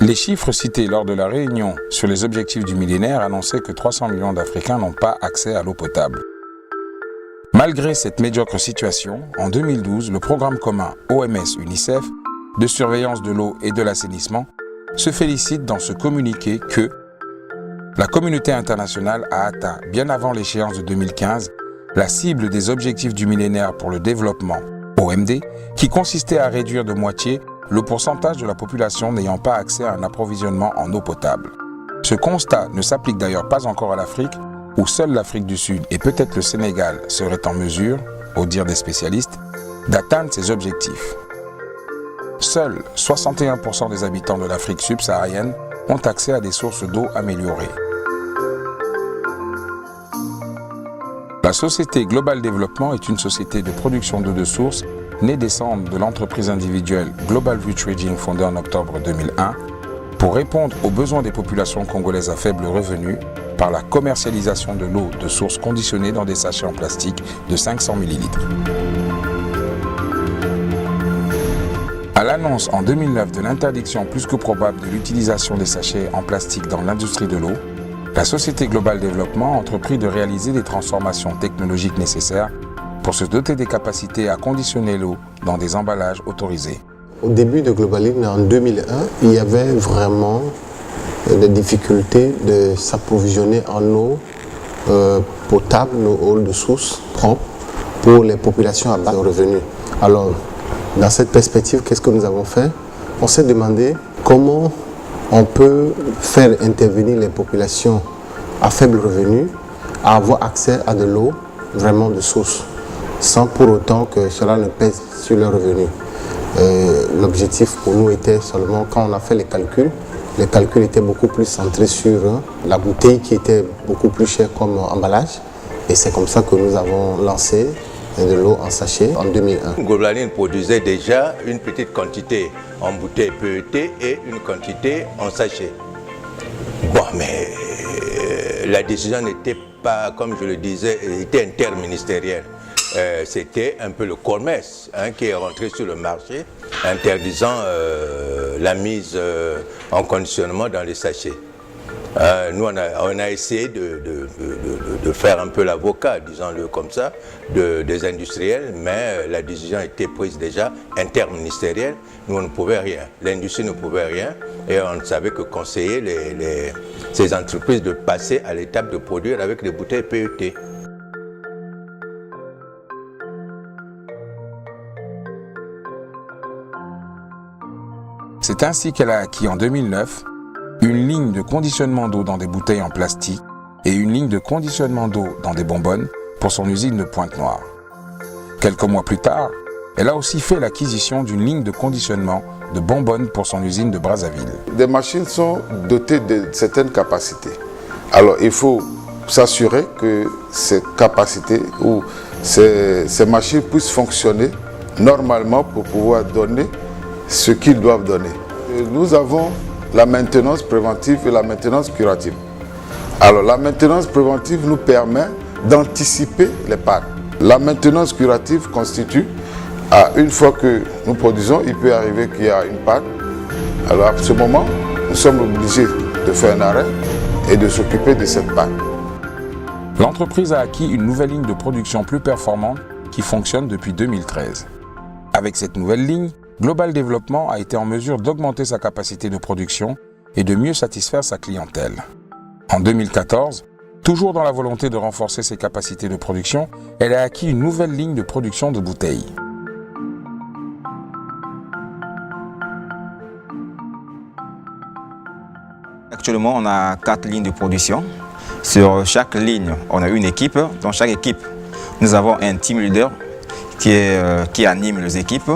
Les chiffres cités lors de la réunion sur les objectifs du millénaire annonçaient que 300 millions d'Africains n'ont pas accès à l'eau potable. Malgré cette médiocre situation, en 2012, le programme commun OMS-UNICEF de surveillance de l'eau et de l'assainissement se félicite dans ce communiqué que la communauté internationale a atteint, bien avant l'échéance de 2015, la cible des objectifs du millénaire pour le développement, OMD, qui consistait à réduire de moitié le pourcentage de la population n'ayant pas accès à un approvisionnement en eau potable. Ce constat ne s'applique d'ailleurs pas encore à l'Afrique, où seule l'Afrique du Sud et peut-être le Sénégal seraient en mesure, au dire des spécialistes, d'atteindre ces objectifs. Seuls 61% des habitants de l'Afrique subsaharienne ont accès à des sources d'eau améliorées. La société Global Development est une société de production d'eau de source née des cendres de l'entreprise individuelle Global View Trading fondée en octobre 2001 pour répondre aux besoins des populations congolaises à faible revenu par la commercialisation de l'eau de source conditionnée dans des sachets en plastique de 500 ml. À l'annonce en 2009 de l'interdiction plus que probable de l'utilisation des sachets en plastique dans l'industrie de l'eau, la société Global Development a entrepris de réaliser des transformations technologiques nécessaires pour se doter des capacités à conditionner l'eau dans des emballages autorisés. Au début de Globaline, en 2001, il y avait vraiment des difficultés de s'approvisionner en eau potable, eau de source propre pour les populations à bas revenus. Alors, dans cette perspective, qu'est-ce que nous avons fait? On s'est demandé comment on peut faire intervenir les populations à faible revenu à avoir accès à de l'eau vraiment de source, sans pour autant que cela ne pèse sur leurs revenus. L'objectif pour nous était seulement, quand on a fait les calculs étaient beaucoup plus centrés sur la bouteille qui était beaucoup plus chère comme emballage. Et c'est comme ça que nous avons lancé de l'eau en sachet en 2001. Globaline produisait déjà une petite quantité en bouteille PET et une quantité en sachet. Bon, mais la décision n'était pas, comme je le disais, était interministérielle. C'était un peu le CORMES qui est rentré sur le marché interdisant la mise en conditionnement dans les sachets. Nous, on a essayé de faire un peu l'avocat, disons-le comme ça, des industriels, mais la décision était prise déjà interministérielle. Nous, on ne pouvait rien. L'industrie ne pouvait rien et on ne savait que conseiller ces entreprises de passer à l'étape de produire avec des bouteilles PET. C'est ainsi qu'elle a acquis en 2009 une ligne de conditionnement d'eau dans des bouteilles en plastique et une ligne de conditionnement d'eau dans des bonbonnes pour son usine de Pointe-Noire. Quelques mois plus tard, elle a aussi fait l'acquisition d'une ligne de conditionnement de bonbonnes pour son usine de Brazzaville. Des machines sont dotées de certaines capacités. Alors il faut s'assurer que ces capacités ou ces machines puissent fonctionner normalement pour pouvoir donner ce qu'ils doivent donner. Nous avons la maintenance préventive et la maintenance curative. Alors la maintenance préventive nous permet d'anticiper les pannes. La maintenance curative constitue, une fois que nous produisons, il peut arriver qu'il y a une panne. Alors à ce moment, nous sommes obligés de faire un arrêt et de s'occuper de cette panne. L'entreprise a acquis une nouvelle ligne de production plus performante qui fonctionne depuis 2013. Avec cette nouvelle ligne, Global Development a été en mesure d'augmenter sa capacité de production et de mieux satisfaire sa clientèle. En 2014, toujours dans la volonté de renforcer ses capacités de production, elle a acquis une nouvelle ligne de production de bouteilles. Actuellement, on a 4 lignes de production. Sur chaque ligne, on a une équipe. Dans chaque équipe, nous avons un team leader qui anime les équipes.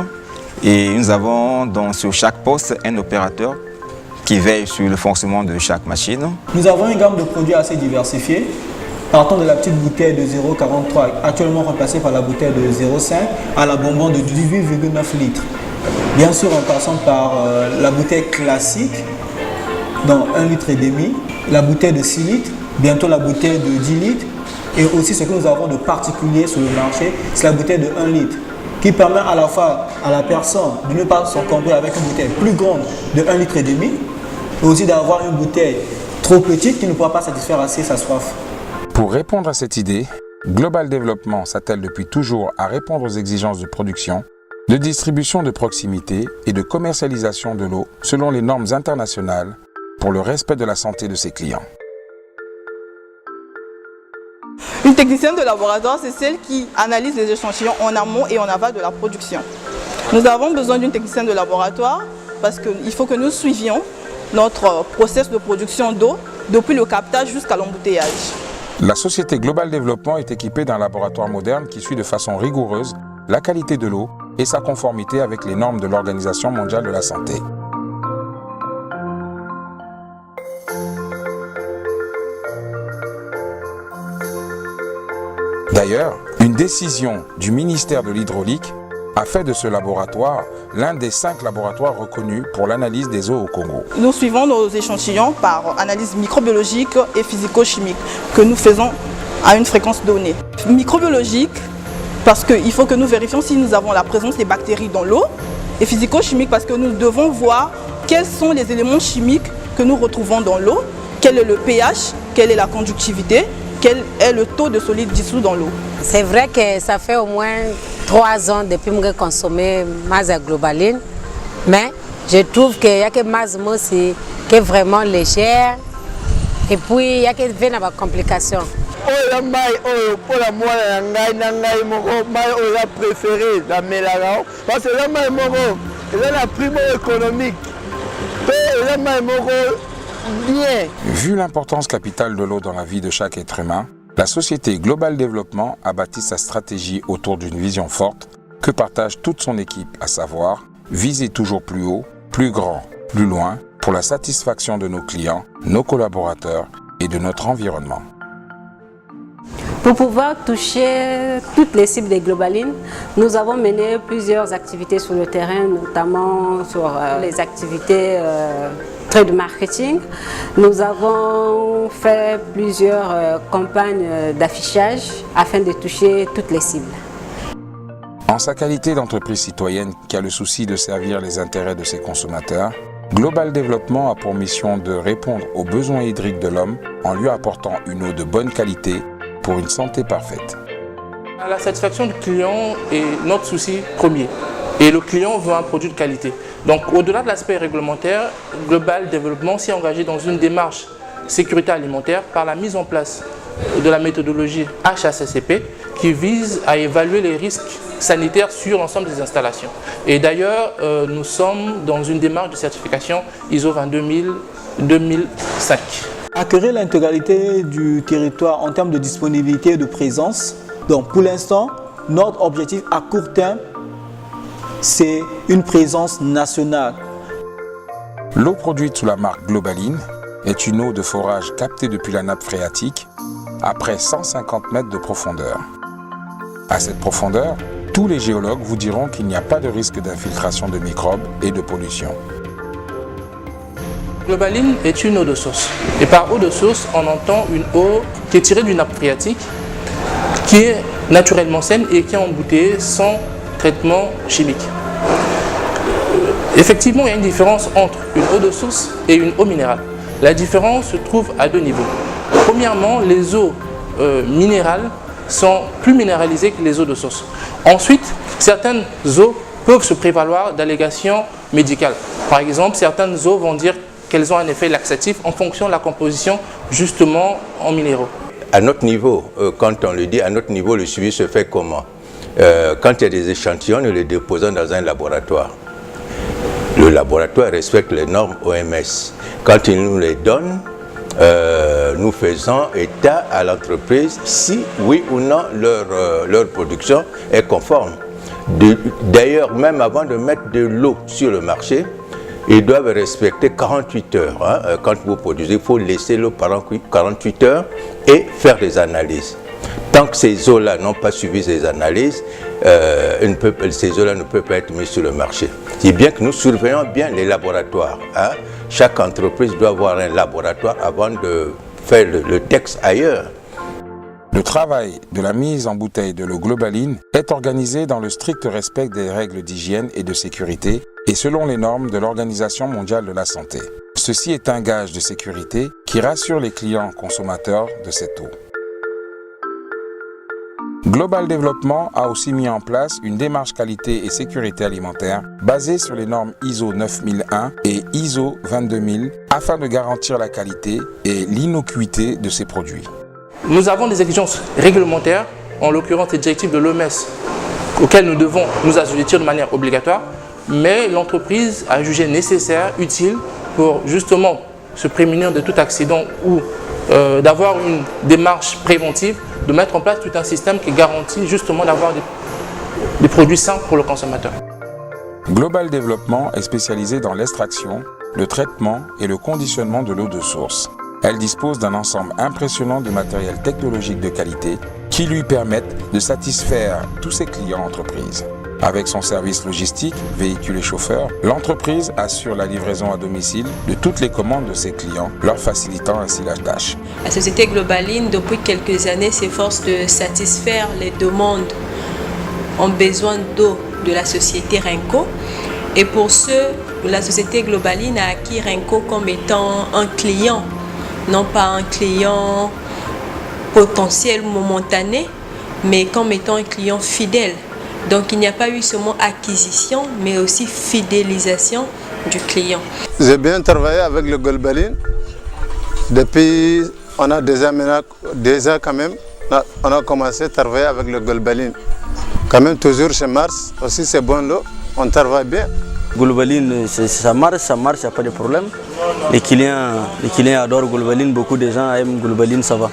Et nous avons donc sur chaque poste un opérateur qui veille sur le fonctionnement de chaque machine. Nous avons une gamme de produits assez diversifiée, partant de la petite bouteille de 0,43, actuellement remplacée par la bouteille de 0,5, à la bonbon de 18,9 litres. Bien sûr, en passant par la bouteille classique, dans 1,5 litre, la bouteille de 6 litres, bientôt la bouteille de 10 litres, et aussi ce que nous avons de particulier sur le marché, c'est la bouteille de 1 litre. Qui permet à la fois à la personne de ne pas s'encombrer avec une bouteille plus grande de 1,5 litre et aussi d'avoir une bouteille trop petite qui ne pourra pas satisfaire assez sa soif. Pour répondre à cette idée, Global Development s'attelle depuis toujours à répondre aux exigences de production, de distribution de proximité et de commercialisation de l'eau selon les normes internationales pour le respect de la santé de ses clients. Une technicienne de laboratoire, c'est celle qui analyse les échantillons en amont et en aval de la production. Nous avons besoin d'une technicienne de laboratoire parce qu'il faut que nous suivions notre process de production d'eau depuis le captage jusqu'à l'embouteillage. La société Global Development est équipée d'un laboratoire moderne qui suit de façon rigoureuse la qualité de l'eau et sa conformité avec les normes de l'Organisation mondiale de la santé. D'ailleurs, une décision du ministère de l'Hydraulique a fait de ce laboratoire l'un des 5 laboratoires reconnus pour l'analyse des eaux au Congo. Nous suivons nos échantillons par analyse microbiologique et physico-chimique que nous faisons à une fréquence donnée. Microbiologique, parce qu'il faut que nous vérifions si nous avons la présence des bactéries dans l'eau, et physico-chimique parce que nous devons voir quels sont les éléments chimiques que nous retrouvons dans l'eau, quel est le pH, quelle est la conductivité, quel est le taux de solide dissous dans l'eau. C'est vrai que ça fait au moins 3 ans depuis que j'ai consommé ma globaline, mais je trouve qu'il y a que ma qui est vraiment légère et puis il y a que des complications. Oyo mai oyo pour la mwana na ngai moko mai oyo la préféré la melagao parce que la mai moko c'est la primo économique et la mai moko bien. Vu l'importance capitale de l'eau dans la vie de chaque être humain, la société Global Development a bâti sa stratégie autour d'une vision forte que partage toute son équipe, à savoir viser toujours plus haut, plus grand, plus loin pour la satisfaction de nos clients, nos collaborateurs et de notre environnement. Pour pouvoir toucher toutes les cibles des Globalines, nous avons mené plusieurs activités sur le terrain, notamment sur les activités trade marketing. Nous avons fait plusieurs campagnes d'affichage afin de toucher toutes les cibles. En sa qualité d'entreprise citoyenne qui a le souci de servir les intérêts de ses consommateurs, Global Development a pour mission de répondre aux besoins hydriques de l'homme en lui apportant une eau de bonne qualité pour une santé parfaite. La satisfaction du client est notre souci premier et le client veut un produit de qualité. Donc au-delà de l'aspect réglementaire, Global Development s'est engagé dans une démarche sécurité alimentaire par la mise en place de la méthodologie HACCP qui vise à évaluer les risques sanitaires sur l'ensemble des installations. Et d'ailleurs, nous sommes dans une démarche de certification ISO 22005. Acquérir l'intégralité du territoire en termes de disponibilité et de présence. Donc pour l'instant, notre objectif à court terme, c'est une présence nationale. L'eau produite sous la marque Globaline est une eau de forage captée depuis la nappe phréatique après 150 mètres de profondeur. À cette profondeur, tous les géologues vous diront qu'il n'y a pas de risque d'infiltration de microbes et de pollution. Globaline est une eau de source. Et par eau de source, on entend une eau qui est tirée d'une nappe phréatique, qui est naturellement saine et qui est embouteillée sans traitement chimique. Effectivement, il y a une différence entre une eau de source et une eau minérale. La différence se trouve à 2 niveaux. Premièrement, les eaux minérales sont plus minéralisées que les eaux de source. Ensuite, certaines eaux peuvent se prévaloir d'allégations médicales. Par exemple, certaines eaux vont dire qu'elles ont un effet laxatif en fonction de la composition justement en minéraux. À notre niveau, quand on le dit, à notre niveau, le suivi se fait comment? Quand il y a des échantillons, nous les déposons dans un laboratoire. Le laboratoire respecte les normes OMS. Quand il nous les donne, nous faisons état à l'entreprise si oui ou non leur production est conforme. D'ailleurs, même avant de mettre de l'eau sur le marché, ils doivent respecter 48 heures. Hein. Quand vous produisez, il faut laisser l'eau par 48 heures et faire des analyses. Tant que ces eaux-là n'ont pas suivi ces analyses, ces eaux-là ne peuvent pas être mises sur le marché. C'est bien que nous surveillons bien les laboratoires. Hein. Chaque entreprise doit avoir un laboratoire avant de faire le texte ailleurs. Le travail de la mise en bouteille de l'eau Globaline est organisé dans le strict respect des règles d'hygiène et de sécurité et selon les normes de l'Organisation mondiale de la santé. Ceci est un gage de sécurité qui rassure les clients consommateurs de cette eau. Global Development a aussi mis en place une démarche qualité et sécurité alimentaire basée sur les normes ISO 9001 et ISO 22000 afin de garantir la qualité et l'innocuité de ces produits. Nous avons des exigences réglementaires, en l'occurrence les directives de l'OMS, auxquelles nous devons nous assujettir de manière obligatoire, mais l'entreprise a jugé nécessaire, utile, pour justement se prémunir de tout accident ou d'avoir une démarche préventive, de mettre en place tout un système qui garantit justement d'avoir des produits sains pour le consommateur. Global Development est spécialisé dans l'extraction, le traitement et le conditionnement de l'eau de source. Elle dispose d'un ensemble impressionnant de matériel technologique de qualité qui lui permettent de satisfaire tous ses clients entreprises. Avec son service logistique, véhicules et chauffeurs, l'entreprise assure la livraison à domicile de toutes les commandes de ses clients, leur facilitant ainsi la tâche. La société Globaline, depuis quelques années, s'efforce de satisfaire les demandes en besoin d'eau de la société Renco. Et pour ce, la société Globaline a acquis Renco comme étant un client, non pas un client potentiel momentané, mais comme étant un client fidèle. Donc il n'y a pas eu seulement acquisition, mais aussi fidélisation du client. J'ai bien travaillé avec le Globaline. Depuis, on a déjà quand même, on a commencé à travailler avec le Globaline. Quand même toujours chez Mars, aussi c'est bon l'eau, on travaille bien. Globaline, ça marche, il n'y a pas de problème. Les clients adorent Globaline, beaucoup de gens aiment Globaline, ça va.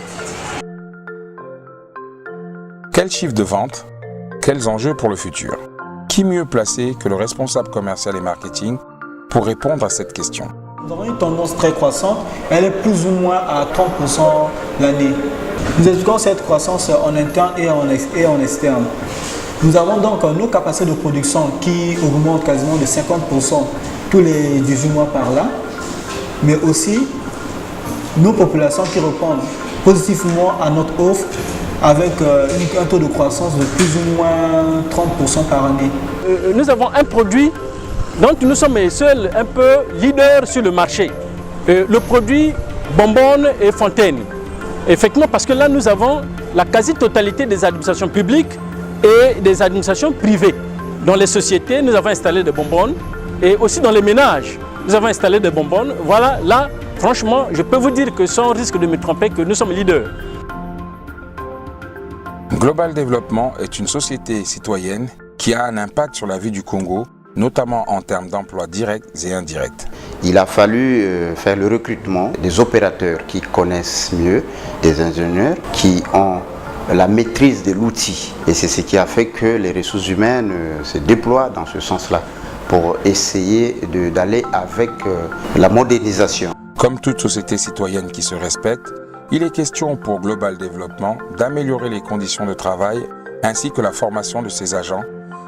Quel chiffre de vente? Quels enjeux pour le futur? Qui mieux placé que le responsable commercial et marketing pour répondre à cette question? Nous avons une tendance très croissante, elle est plus ou moins à 30% l'année. Nous expliquons cette croissance en interne et en externe. Nous avons donc nos capacités de production qui augmentent quasiment de 50% tous les 18 mois par là, mais aussi nos populations qui répondent positivement à notre offre avec un taux de croissance de plus ou moins 30% par année. Nous avons un produit dont nous sommes les seuls un peu leaders sur le marché. Le produit Bonbonne et Fontaine. Effectivement, parce que là, nous avons la quasi-totalité des administrations publiques et des administrations privées. Dans les sociétés, nous avons installé des bonbonnes et aussi dans les ménages, nous avons installé des bonbonnes. Voilà, là, franchement, je peux vous dire que sans risque de me tromper, que nous sommes leaders. Global Development est une société citoyenne qui a un impact sur la vie du Congo, notamment en termes d'emplois directs et indirects. Il a fallu faire le recrutement des opérateurs qui connaissent mieux, des ingénieurs qui ont la maîtrise de l'outil. Et c'est ce qui a fait que les ressources humaines se déploient dans ce sens-là pour essayer d'aller avec la modernisation. Comme toute société citoyenne qui se respecte, il est question pour Global Development d'améliorer les conditions de travail ainsi que la formation de ses agents,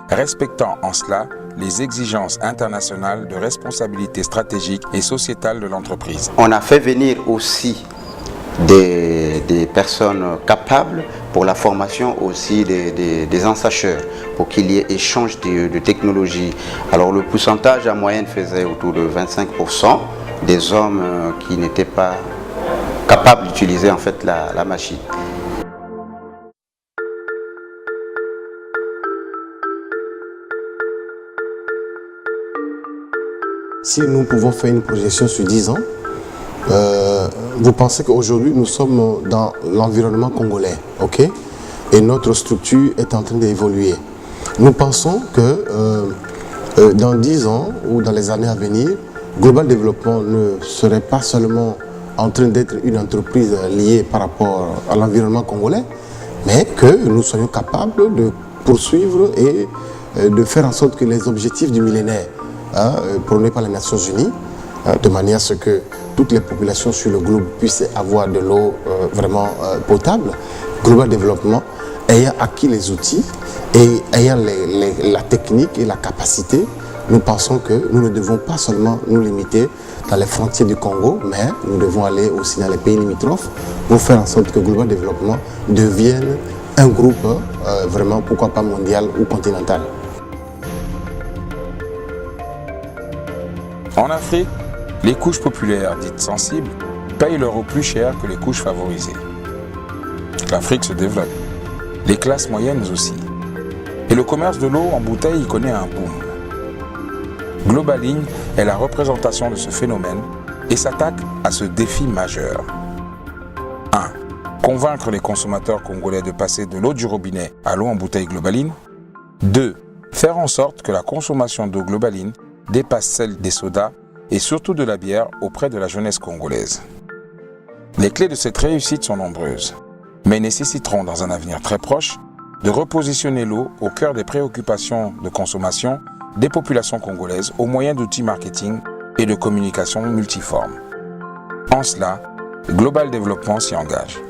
respectant en cela les exigences internationales de responsabilité stratégique et sociétale de l'entreprise. On a fait venir aussi des personnes capables pour la formation aussi des ensacheurs, pour qu'il y ait échange de technologies. Alors le pourcentage en moyenne faisait autour de 25% des hommes qui n'étaient pas capables d'utiliser en fait la machine. Si nous pouvons faire une projection sur 10 ans, vous pensez qu'aujourd'hui nous sommes dans l'environnement congolais, ok? Et notre structure est en train d'évoluer. Nous pensons que dans 10 ans ou dans les années à venir, Global Development ne serait pas seulement en train d'être une entreprise liée par rapport à l'environnement congolais, mais que nous soyons capables de poursuivre et de faire en sorte que les objectifs du millénaire prônés par les Nations Unies, de manière à ce que toutes les populations sur le globe puissent avoir de l'eau vraiment potable. Global Development ayant acquis les outils et ayant la technique et la capacité, nous pensons que nous ne devons pas seulement nous limiter dans les frontières du Congo, mais nous devons aller aussi dans les pays limitrophes pour faire en sorte que Global Development devienne un groupe vraiment, pourquoi pas mondial ou continental. En Afrique, Les couches populaires dites sensibles payent leur eau plus cher que les couches favorisées. L'Afrique se développe, les classes moyennes aussi. Et le commerce de l'eau en bouteille y connaît un boom. Globaline est la représentation de ce phénomène et s'attaque à ce défi majeur. 1. Convaincre les consommateurs congolais de passer de l'eau du robinet à l'eau en bouteille Globaline. 2. Faire en sorte que la consommation d'eau Globaline dépasse celle des sodas et surtout de la bière auprès de la jeunesse congolaise. Les clés de cette réussite sont nombreuses, mais nécessiteront dans un avenir très proche de repositionner l'eau au cœur des préoccupations de consommation des populations congolaises au moyen d'outils marketing et de communication multiformes. En cela, Global Développement s'y engage.